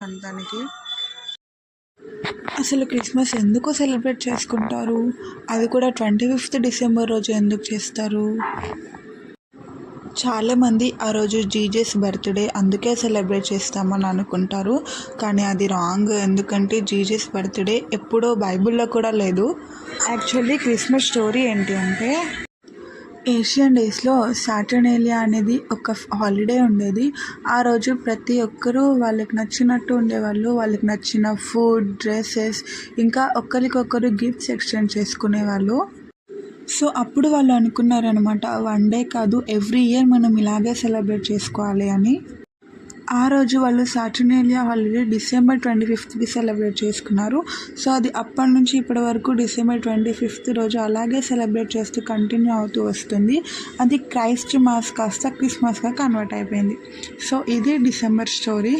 ప్రపంచానికి. అసలు క్రిస్మస్ ఎందుకు సెలబ్రేట్ చేసుకుంటారు? అది కూడా 25th డిసెంబర్ రోజు ఎందుకు చేస్తారు? చాలామంది ఆ రోజు జీజస్ బర్త్డే అందుకే సెలబ్రేట్ చేస్తామని అనుకుంటారు, కానీ అది రాంగ్. ఎందుకంటే జీజస్ బర్త్డే ఎప్పుడో బైబిల్లో కూడా లేదు. యాక్చువల్లీ క్రిస్మస్ స్టోరీ ఏంటి అంటే, ఏషియన్ డేస్లో సాటర్నేలియా అనేది ఒక హాలిడే ఉండేది. ఆ రోజు ప్రతి ఒక్కరూ వాళ్ళకి నచ్చినట్టు ఉండేవాళ్ళు. వాళ్ళకి నచ్చిన ఫుడ్, డ్రెస్సెస్, ఇంకా ఒకరికొకరు గిఫ్ట్స్ ఎక్స్చేంజ్ చేసుకునేవాళ్ళు. సో అప్పుడు వాళ్ళు అనుకున్నారనమాట, వన్ డే కాదు ఎవ్రీ ఇయర్ మనం ఇలాగే సెలబ్రేట్ చేసుకోవాలి అని. ఆ రోజు వాళ్ళు సాటర్నేలియా హాలిడే December 25th సెలబ్రేట్ చేసుకున్నారు. సో అది అప్పటి నుంచి ఇప్పటి వరకు December 25th రోజు అలాగే సెలబ్రేట్ చేస్తూ కంటిన్యూ అవుతూ వస్తుంది. అది క్రైస్ట్ మాస్ కాస్త క్రిస్మస్గా కన్వర్ట్ అయిపోయింది. సో ఇది డిసెంబర్ స్టోరీ.